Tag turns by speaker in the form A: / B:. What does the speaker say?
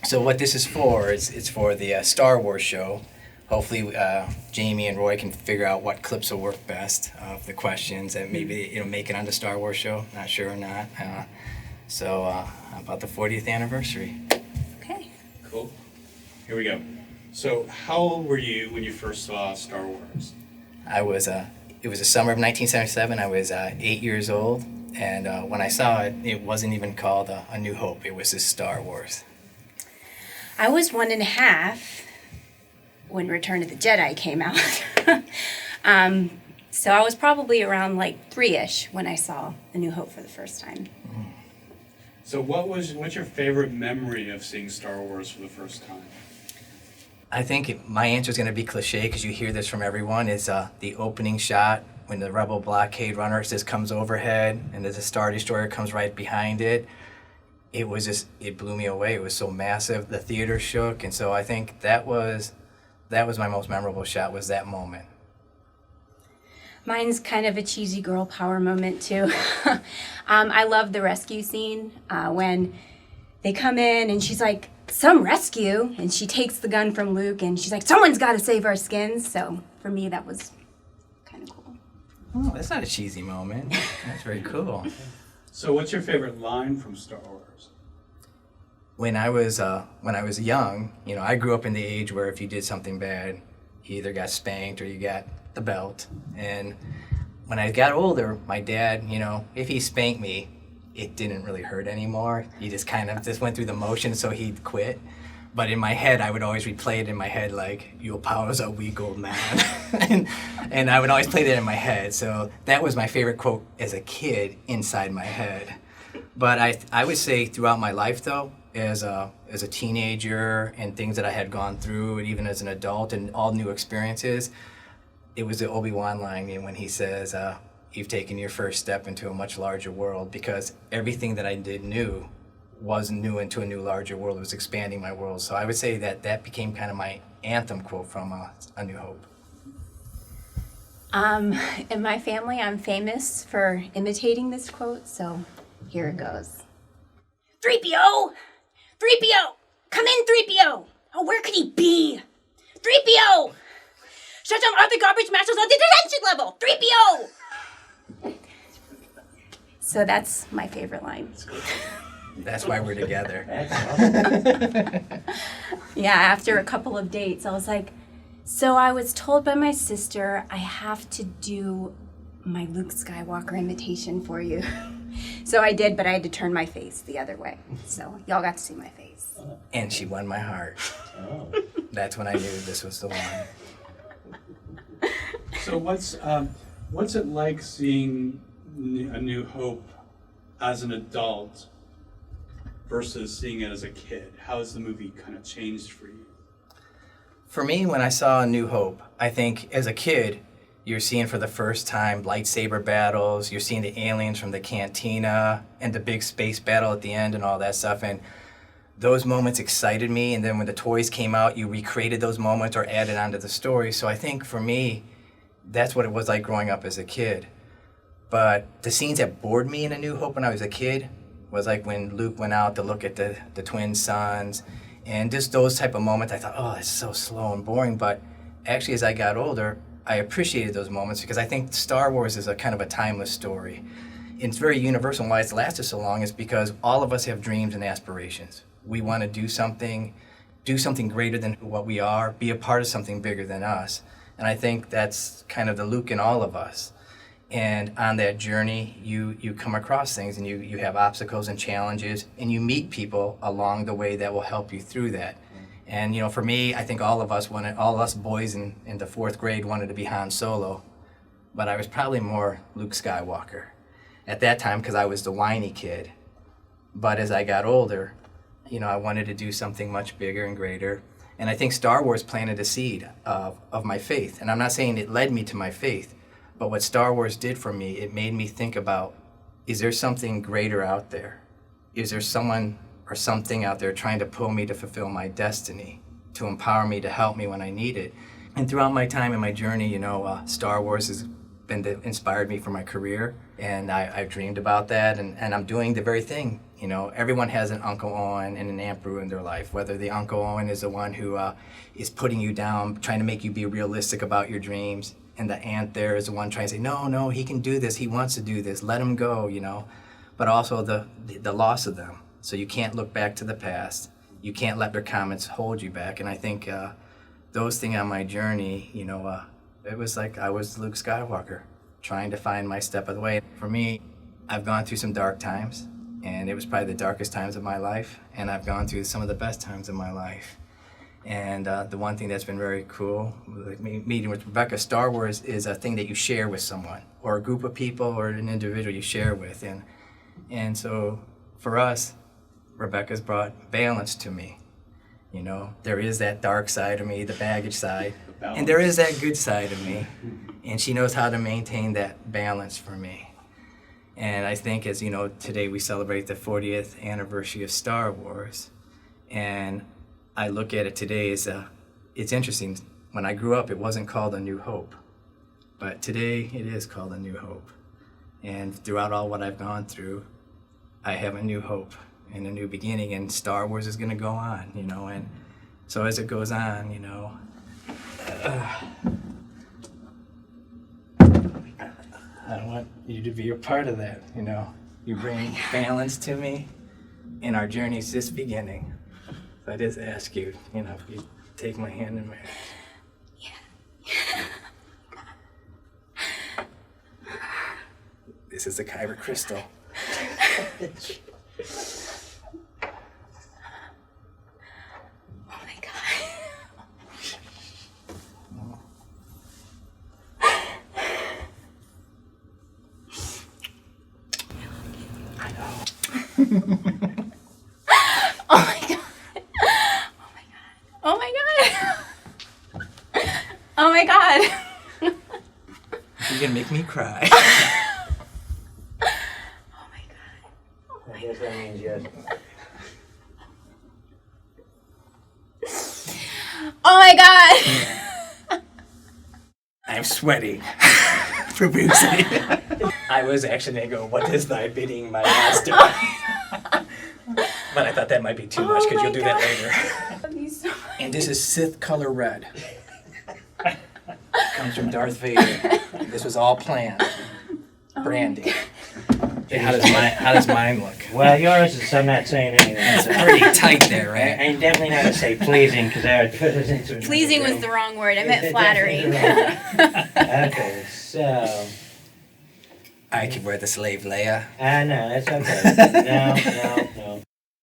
A: So what this is for is it's for the Star Wars show. Hopefully, Jamie and Roy can figure out what clips will work best of the questions and maybe make it on the Star Wars show. Not sure or not. About the 40th anniversary.
B: Okay.
C: Cool. Here we go. So, how old were you when you first saw Star Wars?
A: I was. It was the summer of 1977. I was 8 years old, and when I saw it, it wasn't even called A New Hope. It was just Star Wars.
B: I was 1.5 when Return of the Jedi came out. So I was probably around like 3-ish when I saw A New Hope for the first time.
C: So, what's your favorite memory of seeing Star Wars for the first time?
A: I think my answer is going to be cliche because you hear this from everyone. Is the opening shot when the Rebel blockade runner just comes overhead and the Star Destroyer comes right behind it. It blew me away. It was so massive. The theater shook, and so I think that was my most memorable shot. Was that moment.
B: Mine's kind of a cheesy girl power moment too. I love the rescue scene when they come in and she's like, "Some rescue," and she takes the gun from Luke and she's like, "Someone's got to save our skins." So for me, that was kind of cool.
A: Oh, that's not a cheesy moment. That's very cool.
C: So, what's your favorite line from Star Wars?
A: When I was young, I grew up in the age where if you did something bad, you either got spanked or you got the belt. And when I got older, my dad, if he spanked me, it didn't really hurt anymore. He just kind of just went through the motions, so he'd quit. But in my head, I would always replay it in my head like, "Your powers are weak, old man." and I would always play that in my head. So that was my favorite quote as a kid inside my head. But I would say throughout my life, though, as a teenager and things that I had gone through, and even as an adult and all new experiences, it was the Obi-Wan line when he says, "You've taken your first step into a much larger world," because everything that I did new was new into a new larger world. It was expanding my world. So I would say that became kind of my anthem quote from A New Hope.
B: In my family, I'm famous for imitating this quote, so here it goes. 3PO! 3PO! Come in, 3PO! Oh, where could he be? 3PO! Shut down all the garbage masters on the detention level! 3PO! So that's my favorite line.
A: That's why we're together.
B: Yeah, after a couple of dates, I was like, so I was told by my sister I have to do my Luke Skywalker imitation for you. So I did, but I had to turn my face the other way. So y'all got to see my face.
A: And she won my heart.
C: Oh.
A: That's when I knew this was the one.
C: So, what's it like seeing A New Hope as an adult versus seeing it as a kid? How has the movie kind of changed for you?
A: For me, when I saw A New Hope, I think as a kid, you're seeing for the first time lightsaber battles, you're seeing the aliens from the cantina, and the big space battle at the end and all that stuff, and those moments excited me, and then when the toys came out, you recreated those moments or added onto the story. So I think for me, that's what it was like growing up as a kid. But the scenes that bored me in A New Hope when I was a kid was like when Luke went out to look at the twin sons, and just those type of moments. I thought, oh, it's so slow and boring. But actually, as I got older, I appreciated those moments because I think Star Wars is a kind of a timeless story. It's very universal, and why it's lasted so long is because all of us have dreams and aspirations. We want to do something greater than what we are, be a part of something bigger than us. And I think that's kind of the Luke in all of us. And on that journey, you come across things, and you have obstacles and challenges, and you meet people along the way that will help you through that. And for me, I think all of us boys in the 4th grade wanted to be Han Solo, but I was probably more Luke Skywalker at that time because I was the whiny kid. But as I got older, I wanted to do something much bigger and greater. And I think Star Wars planted a seed of my faith. And I'm not saying it led me to my faith, but what Star Wars did for me, it made me think about, is there something greater out there? Is there someone or something out there trying to pull me to fulfill my destiny, to empower me, to help me when I need it? And throughout my time and my journey, Star Wars has inspired me for my career, and I've dreamed about that, and I'm doing the very thing. You know, everyone has an Uncle Owen and an Aunt Brew in their life, whether the Uncle Owen is the one who is putting you down, trying to make you be realistic about your dreams, and the aunt there is the one trying to say, no, he can do this, he wants to do this, let him go, you know. But also the loss of them. So you can't look back to the past. You can't let their comments hold you back. And I think those things on my journey, you know, it was like I was Luke Skywalker, trying to find my step of the way. For me, I've gone through some dark times, and it was probably the darkest times of my life, and I've gone through some of the best times of my life. And the one thing that's been very cool, like meeting with Rebecca, Star Wars is a thing that you share with someone, or a group of people, or an individual you share with. And so for us, Rebecca's brought balance to me. You know, there is that dark side of me, the baggage side, and there is that good side of me. And she knows how to maintain that balance for me. And I think, as you know, today we celebrate the 40th anniversary of Star Wars. And I look at it today as it's interesting. When I grew up, it wasn't called A New Hope. But today, it is called A New Hope. And throughout all what I've gone through, I have a new hope and a new beginning, and Star Wars is going to go on, you know. And so as it goes on, you know, I want you to be a part of that, you know. You bring balance to me, and our journey's just beginning. So I just ask you, you know, if you take my hand in marriage. This is the Kyber crystal.
B: Oh my God.
A: I know.
B: Oh my God. Oh my God. Oh my God.
A: You're gonna make me cry.
B: Oh my God.
D: I guess that means yes.
B: Oh my God.
A: I'm sweating profusely. I was actually gonna go, what is thy bidding, my master? But I thought that might be too much, because
B: Oh
A: you'll
B: my
A: do
B: God.
A: that later.
B: Love you so much.
A: And this is Sith color red. Comes from Darth Vader. This was all planned. Branding. Okay, how does mine look?
D: Well, yours is, I'm not saying anything.
A: It's pretty tight there,
D: I
A: right?
D: ain't definitely not gonna say pleasing, because I would put it into another
B: Pleasing was
D: room.
B: the wrong word. I meant
D: It's
B: flattering.
D: definitely wrong. Okay, so
A: I could wear the slave Leia.
D: no, that's okay. No,